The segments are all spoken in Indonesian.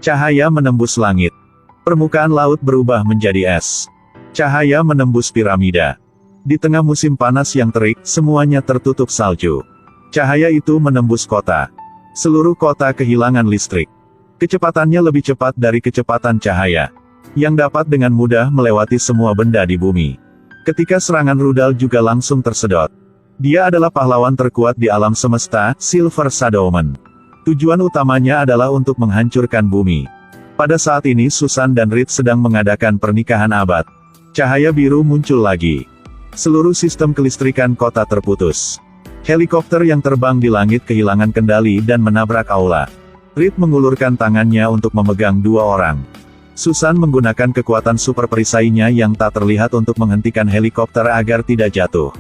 Cahaya menembus langit. Permukaan laut berubah menjadi es. Cahaya menembus piramida. Di tengah musim panas yang terik, semuanya tertutup salju. Cahaya itu menembus kota. Seluruh kota kehilangan listrik. Kecepatannya lebih cepat dari kecepatan cahaya, yang dapat dengan mudah melewati semua benda di bumi. Ketika serangan rudal juga langsung tersedot. Dia adalah pahlawan terkuat di alam semesta, Silver Shadowman. Tujuan utamanya adalah untuk menghancurkan bumi. Pada saat ini Susan dan Reed sedang mengadakan pernikahan abad. Cahaya biru muncul lagi. Seluruh sistem kelistrikan kota terputus. Helikopter yang terbang di langit kehilangan kendali dan menabrak aula. Reed mengulurkan tangannya untuk memegang dua orang. Susan menggunakan kekuatan super perisainya yang tak terlihat untuk menghentikan helikopter agar tidak jatuh.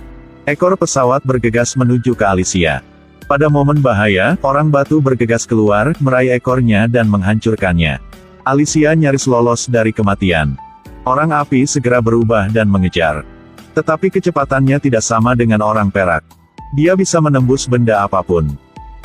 Ekor pesawat bergegas menuju ke Alicia. Pada momen bahaya, orang batu bergegas keluar, meraih ekornya dan menghancurkannya. Alicia nyaris lolos dari kematian. Orang api segera berubah dan mengejar. Tetapi kecepatannya tidak sama dengan orang perak. Dia bisa menembus benda apapun.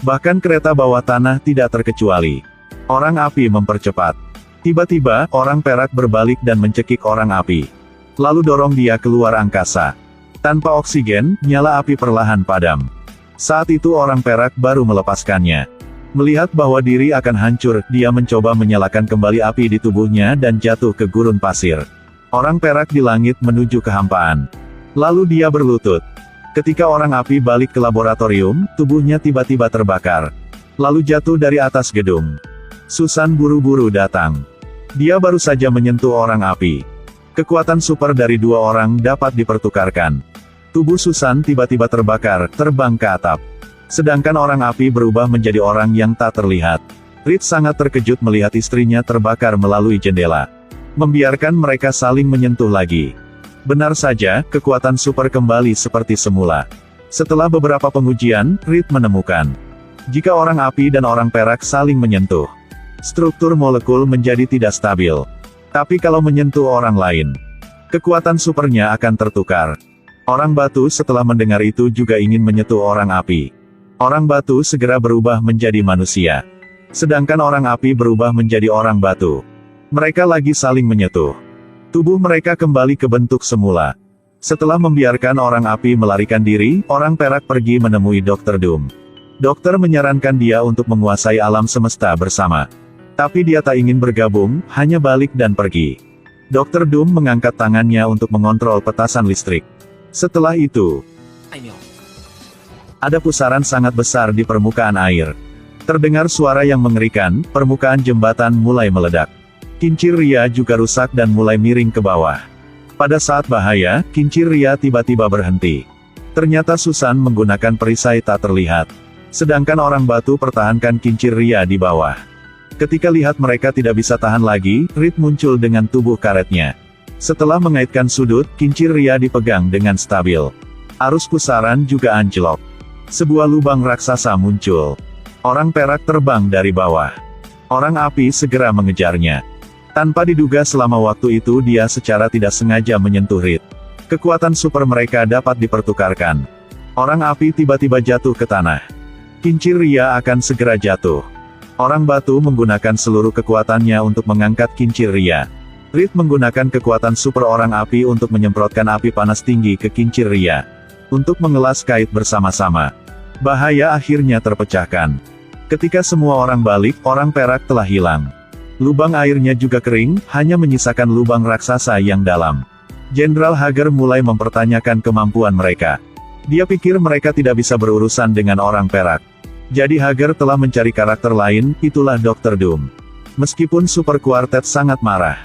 Bahkan kereta bawah tanah tidak terkecuali. Orang api mempercepat. Tiba-tiba, orang perak berbalik dan mencekik orang api. Lalu dorong dia keluar angkasa. Tanpa oksigen, nyala api perlahan padam. Saat itu orang perak baru melepaskannya. Melihat bahwa diri akan hancur, dia mencoba menyalakan kembali api di tubuhnya dan jatuh ke gurun pasir. Orang perak di langit menuju kehampaan. Lalu dia berlutut. Ketika orang api balik ke laboratorium, tubuhnya tiba-tiba terbakar. Lalu jatuh dari atas gedung. Susan buru-buru datang. Dia baru saja menyentuh orang api. Kekuatan super dari dua orang dapat dipertukarkan. Tubuh Susan tiba-tiba terbakar, terbang ke atap. Sedangkan orang api berubah menjadi orang yang tak terlihat. Reed sangat terkejut melihat istrinya terbakar melalui jendela. Membiarkan mereka saling menyentuh lagi. Benar saja, kekuatan super kembali seperti semula. Setelah beberapa pengujian, Reed menemukan, jika orang api dan orang perak saling menyentuh, struktur molekul menjadi tidak stabil. Tapi kalau menyentuh orang lain, kekuatan supernya akan tertukar. Orang batu setelah mendengar itu juga ingin menyentuh orang api. Orang batu segera berubah menjadi manusia. Sedangkan orang api berubah menjadi orang batu. Mereka lagi saling menyentuh. Tubuh mereka kembali ke bentuk semula. Setelah membiarkan orang api melarikan diri, orang perak pergi menemui Dr. Doom. Dokter menyarankan dia untuk menguasai alam semesta bersama. Tapi dia tak ingin bergabung, hanya balik dan pergi. Dr. Doom mengangkat tangannya untuk mengontrol petasan listrik. Setelah itu, ada pusaran sangat besar di permukaan air. Terdengar suara yang mengerikan, permukaan jembatan mulai meledak. Kincir Ria juga rusak dan mulai miring ke bawah. Pada saat bahaya, kincir Ria tiba-tiba berhenti. Ternyata Susan menggunakan perisai tak terlihat. Sedangkan orang batu pertahankan kincir Ria di bawah. Ketika lihat mereka tidak bisa tahan lagi, Reed muncul dengan tubuh karetnya. Setelah mengaitkan sudut, kincir Ria dipegang dengan stabil. Arus pusaran juga anjlok. Sebuah lubang raksasa muncul. Orang perak terbang dari bawah. Orang api segera mengejarnya. Tanpa diduga selama waktu itu dia secara tidak sengaja menyentuh Reed. Kekuatan super mereka dapat dipertukarkan. Orang api tiba-tiba jatuh ke tanah. Kincir Ria akan segera jatuh. Orang batu menggunakan seluruh kekuatannya untuk mengangkat kincir Ria. Reed menggunakan kekuatan super orang api untuk menyemprotkan api panas tinggi ke kincir Ria. Untuk mengelas kait bersama-sama. Bahaya akhirnya terpecahkan. Ketika semua orang balik, orang perak telah hilang. Lubang airnya juga kering, hanya menyisakan lubang raksasa yang dalam. Jenderal Hager mulai mempertanyakan kemampuan mereka. Dia pikir mereka tidak bisa berurusan dengan orang perak. Jadi Hager telah mencari karakter lain, itulah Dr. Doom. Meskipun Super Quartet sangat marah.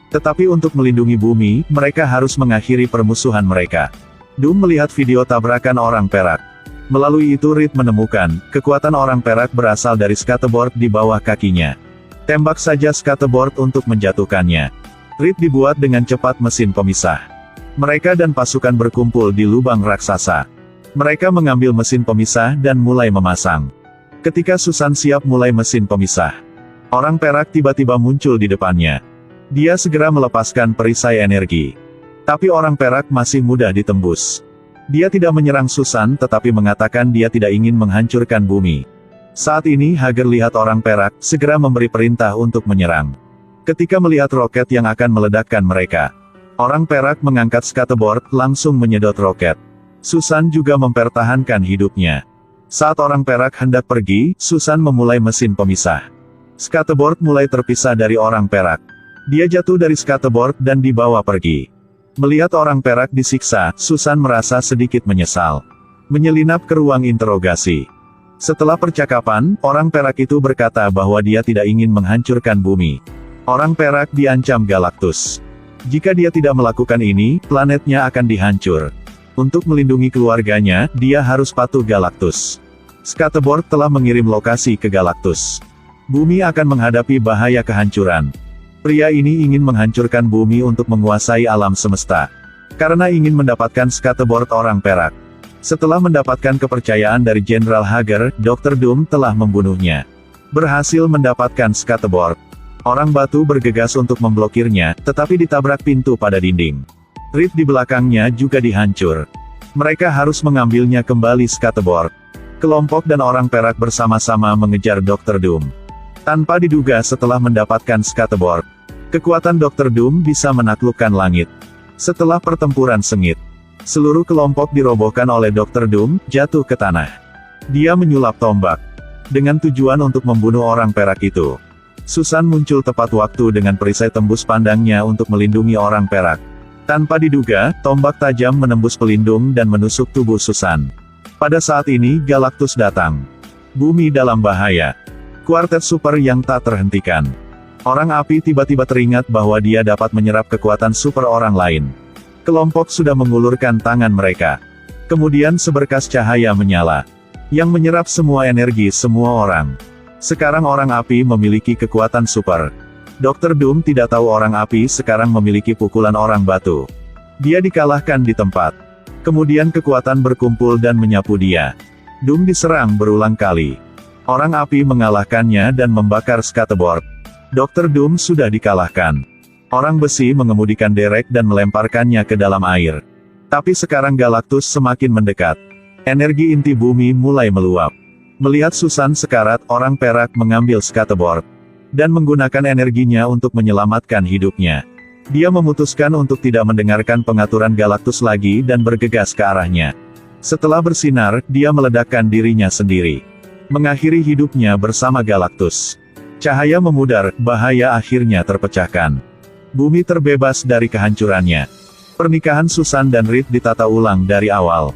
Tetapi untuk melindungi bumi, mereka harus mengakhiri permusuhan mereka. Doom melihat video tabrakan orang perak. Melalui itu Reed menemukan, kekuatan orang perak berasal dari skateboard di bawah kakinya. Tembak saja skateboard untuk menjatuhkannya. Reed dibuat dengan cepat mesin pemisah. Mereka dan pasukan berkumpul di lubang raksasa. Mereka mengambil mesin pemisah dan mulai memasang. Ketika Susan siap mulai mesin pemisah, orang perak tiba-tiba muncul di depannya. Dia segera melepaskan perisai energi. Tapi orang perak masih mudah ditembus. Dia tidak menyerang Susan tetapi mengatakan dia tidak ingin menghancurkan bumi. Saat ini Hager lihat orang perak, segera memberi perintah untuk menyerang. Ketika melihat roket yang akan meledakkan mereka, orang perak mengangkat skateboard, langsung menyedot roket. Susan juga mempertahankan hidupnya. Saat orang perak hendak pergi, Susan memulai mesin pemisah. Skateboard mulai terpisah dari orang perak. Dia jatuh dari skateboard dan dibawa pergi. Melihat orang perak disiksa, Susan merasa sedikit menyesal. Menyelinap ke ruang interogasi. Setelah percakapan, orang perak itu berkata bahwa dia tidak ingin menghancurkan bumi. Orang perak diancam Galactus. Jika dia tidak melakukan ini, planetnya akan dihancur. Untuk melindungi keluarganya, dia harus patuh Galactus. Skateboard telah mengirim lokasi ke Galactus. Bumi akan menghadapi bahaya kehancuran. Pria ini ingin menghancurkan bumi untuk menguasai alam semesta. Karena ingin mendapatkan skateboard orang perak. Setelah mendapatkan kepercayaan dari Jenderal Hager, Dr. Doom telah membunuhnya. Berhasil mendapatkan skateboard. Orang batu bergegas untuk memblokirnya, tetapi ditabrak pintu pada dinding. Reed di belakangnya juga dihancur. Mereka harus mengambilnya kembali skateboard. Kelompok dan orang perak bersama-sama mengejar Dr. Doom. Tanpa diduga setelah mendapatkan skateboard, kekuatan Dr. Doom bisa menaklukkan langit. Setelah pertempuran sengit, seluruh kelompok dirobohkan oleh Dr. Doom, jatuh ke tanah. Dia menyulap tombak. Dengan tujuan untuk membunuh orang perak itu. Susan muncul tepat waktu dengan perisai tembus pandangnya untuk melindungi orang perak. Tanpa diduga, tombak tajam menembus pelindung dan menusuk tubuh Susan. Pada saat ini Galactus datang. Bumi dalam bahaya. Kuartet super yang tak terhentikan. Orang api tiba-tiba teringat bahwa dia dapat menyerap kekuatan super orang lain. Kelompok sudah mengulurkan tangan mereka. Kemudian seberkas cahaya menyala. Yang menyerap semua energi semua orang. Sekarang orang api memiliki kekuatan super. Dr. Doom tidak tahu orang api sekarang memiliki pukulan orang batu. Dia dikalahkan di tempat. Kemudian kekuatan berkumpul dan menyapu dia. Doom diserang berulang kali. Orang api mengalahkannya dan membakar skateboard. Dr. Doom sudah dikalahkan. Orang besi mengemudikan derek dan melemparkannya ke dalam air. Tapi sekarang Galactus semakin mendekat. Energi inti bumi mulai meluap. Melihat Susan sekarat, orang perak mengambil skateboard. Dan menggunakan energinya untuk menyelamatkan hidupnya. Dia memutuskan untuk tidak mendengarkan pengaturan Galactus lagi dan bergegas ke arahnya. Setelah bersinar, dia meledakkan dirinya sendiri. Mengakhiri hidupnya bersama Galactus. Cahaya memudar, bahaya akhirnya terpecahkan. Bumi terbebas dari kehancurannya. Pernikahan Susan dan Reed ditata ulang dari awal.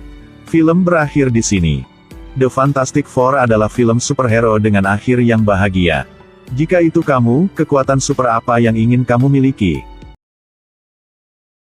Film berakhir di sini. The Fantastic Four adalah film superhero dengan akhir yang bahagia. Jika itu kamu, kekuatan super apa yang ingin kamu miliki?